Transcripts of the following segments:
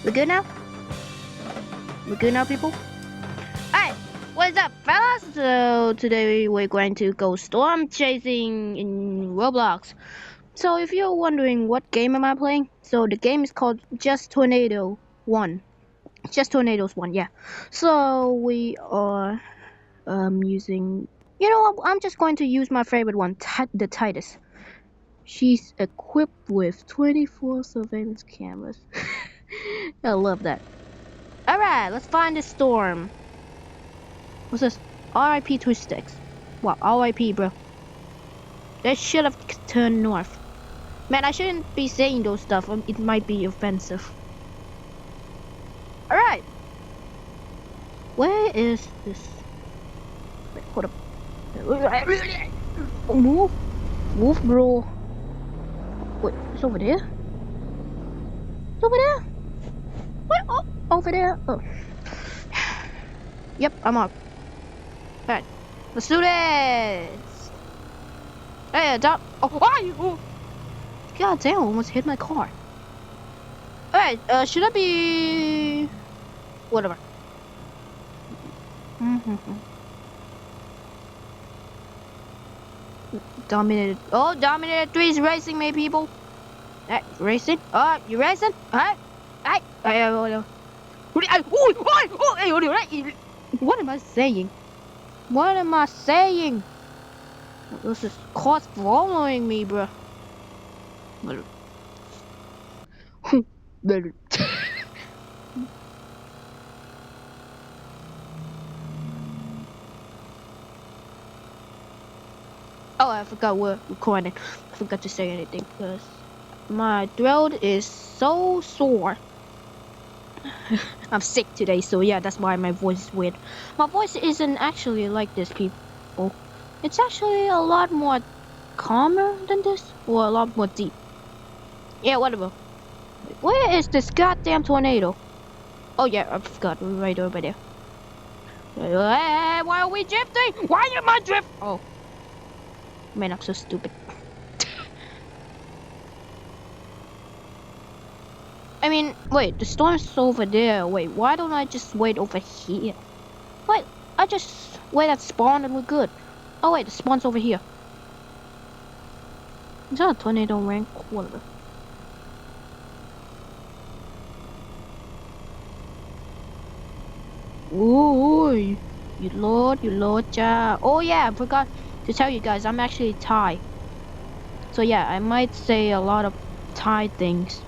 We good now? We good now, people? Alright, what's up, fellas? So today we're going to go storm chasing in Roblox. So if you're wondering what game am I playing, so the game is called Just Tornado 1. Just Tornadoes 1, yeah. So we are using, you know what, I'm just going to use my favorite one, the Titus. She's equipped with 24 surveillance cameras. I love that. Alright, let's find the storm. What's this? RIP Twitch Sticks. Wow, RIP, bro. They should have turned north. Man, I shouldn't be saying those stuff. It might be offensive. Alright. Where is this? Wait, hold up. Move. Move, bro. Wait, it's over there? It's over there? Wait, oh, over there. Oh. Yep, I'm up. Alright. Let's do this. Hey, stop. Oh, God damn, I almost hit my car. Alright, should I be... Whatever. Dominated. Oh, Dominated 3 is racing me, people. Alright, racing. Alright, you racing? Alright. Alright. What am I saying? What am I saying? This is cars following me, bro. Oh, I forgot we're recording. I forgot to say anything because my throat is so sore. I'm sick today, so yeah, that's why my voice is weird. My voice isn't actually like this, people. It's actually a lot more calmer than this, or a lot more deep. Yeah, whatever. Where is this goddamn tornado? Oh yeah, I forgot. Right over there. Hey, why are we drifting? Why am I drift? Oh. Man, I'm so stupid. I mean, wait, the storm's over there. Wait, why don't I just wait over here? Wait, I just wait at spawn and we're good. Oh wait, the spawn's over here. Is that a tornado rank? Whatever. Ooh, you Lord, ja. Oh yeah, I forgot to tell you guys, I'm actually Thai. So yeah, I might say a lot of Thai things.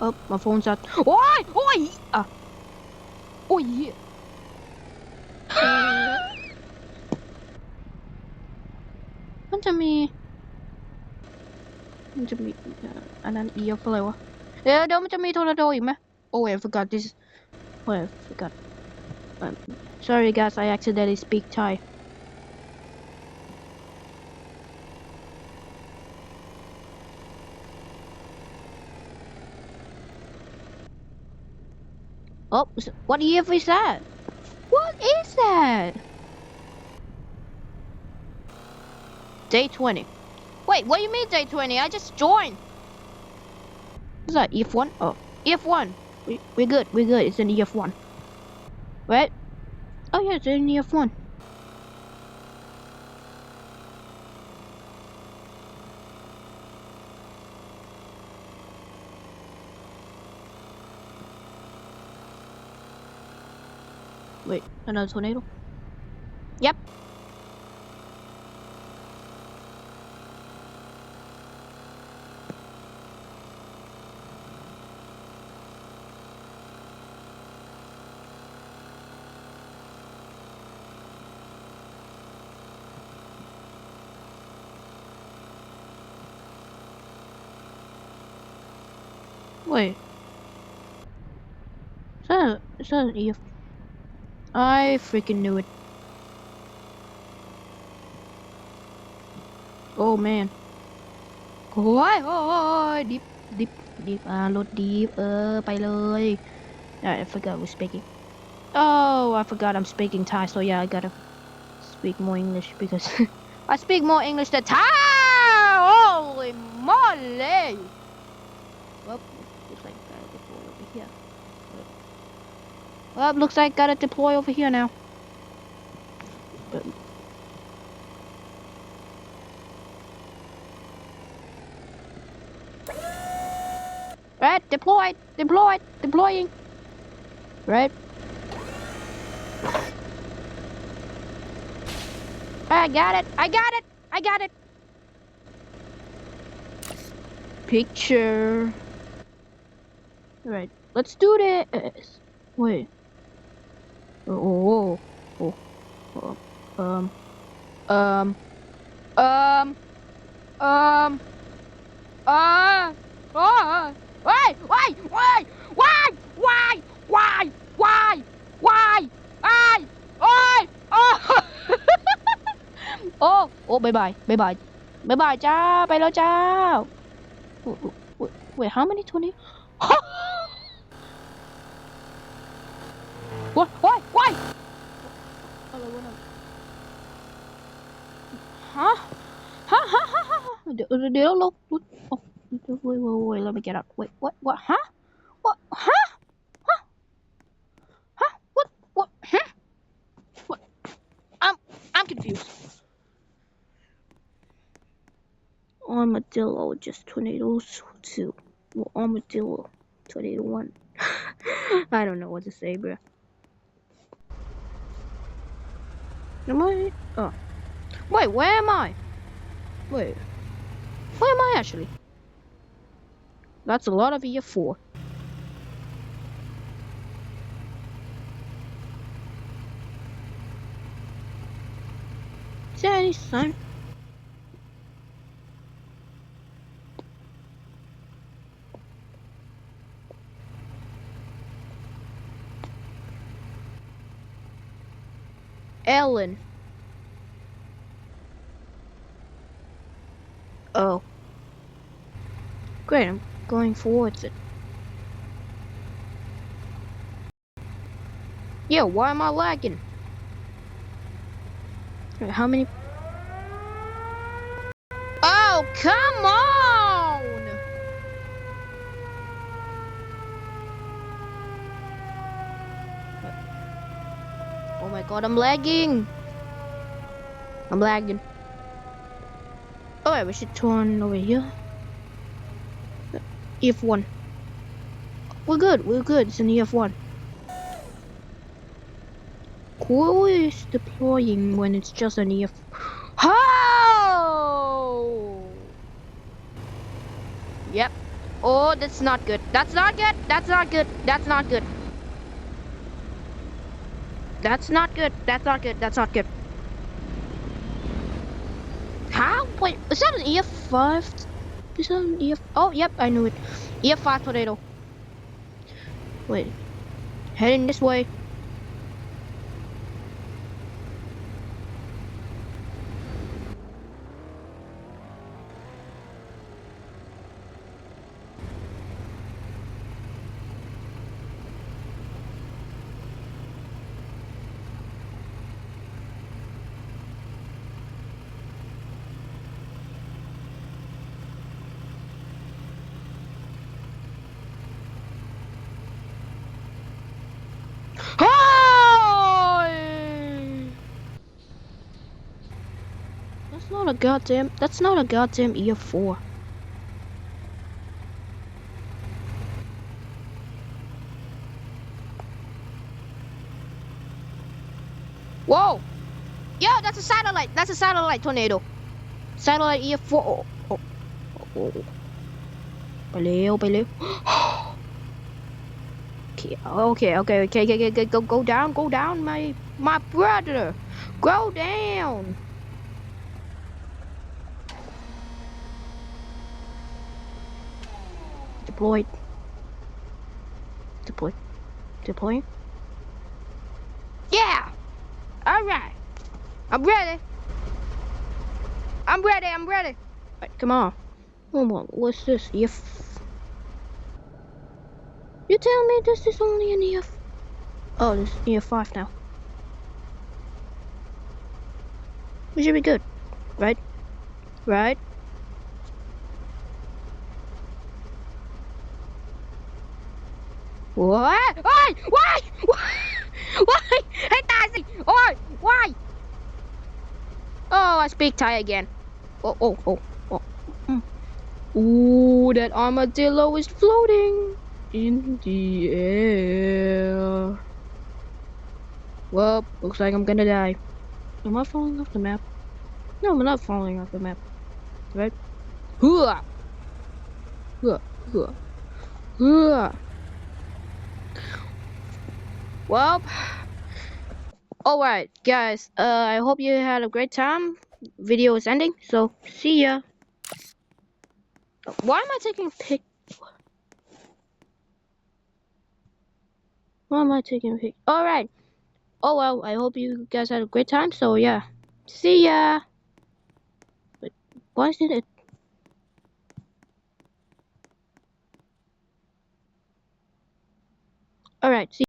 Oh, my phone's out. Oi! Oi! Oh yeah. มันจะมีอันนั้นอีฟอะไรวะเดี๋ยวมันจะมีทอร์นาโดอีกไหม Oh wait, I forgot this. Wait, I forgot. Sorry guys, I accidentally speak Thai. Oh, what EF is that? What is that? Day 20. Wait, what do you mean day 20? I just joined. What's that, EF1? Oh, EF1. We're good, it's an EF1. Right? Oh yeah, it's an EF1. Wait, another tornado? Yep. Wait. Is that an EF? I freaking knew it. Oh man. Oh, deep. Load deep. ไปเลย I forgot we're speaking. Oh, I forgot I'm speaking Thai, so yeah, I gotta speak more English because I speak more English than Thai. Holy Holy! Well, looks like gotta deploy over here. Well, looks like gotta deploy over here now. Right, deploying. Right. I got it. Picture. Right, let's do this. Wait. Oh. Um. Um. Um. Um. Why? Oh. Oh, bye bye. Bye bye จ้า ไปแล้วจ้า Wait, how many tornadoes? What? Why? Huh? ดี๋ยวลง Wait, let me get up. Wait, what? Huh? What? Huh? What? Huh? What? I'm confused. Armadillo, just tornadoes 2. Well, armadillo, tornado 1. I don't know what to say, bro. Am I? Oh. Wait, where am I? Wait. Where am I actually? That's a lot of EF4. Is there any sign? Ellen. Oh. Great, I'm going towards it. Yeah, why am I lagging? Wait, how many? Oh, come on! Oh my god, I'm lagging. Alright, we should turn over here. EF1. We're good. It's an EF1. Who is deploying when it's just an EF? Oh! Yep. Oh, that's not good. That's not good. How? Wait, is that an EF5? Is that an EF? Oh, yep, I knew it. EF5 tornado. Wait. Heading this way. That's not a goddamn EF4. Whoa! Yo, that's a satellite tornado. Satellite EF4. Oh. ไปเร็ว Okay. Go down, my brother. Go down. Deploying. Yeah. All right. I'm ready. Right, come on. What's this? EF. You tell me this is only an EF. Oh, this is EF5 now. We should be good, right? What? Why? Why? Why? Why? Hey, Daisy! Why? Why? Oh, I speak Thai again. Oh, oh, oh, oh. Mm. Ooh, that armadillo is floating in the air. Well, looks like I'm gonna die. Am I falling off the map? No, I'm not falling off the map. Right? Hooah! Hooah! Hooah! Hooah! Well, alright, guys. I hope you had a great time. Video is ending, so see ya. Why am I taking a pic? Why am I taking a pic? Alright. Oh well, I hope you guys had a great time, so yeah. See ya! But why isn't it? Alright, see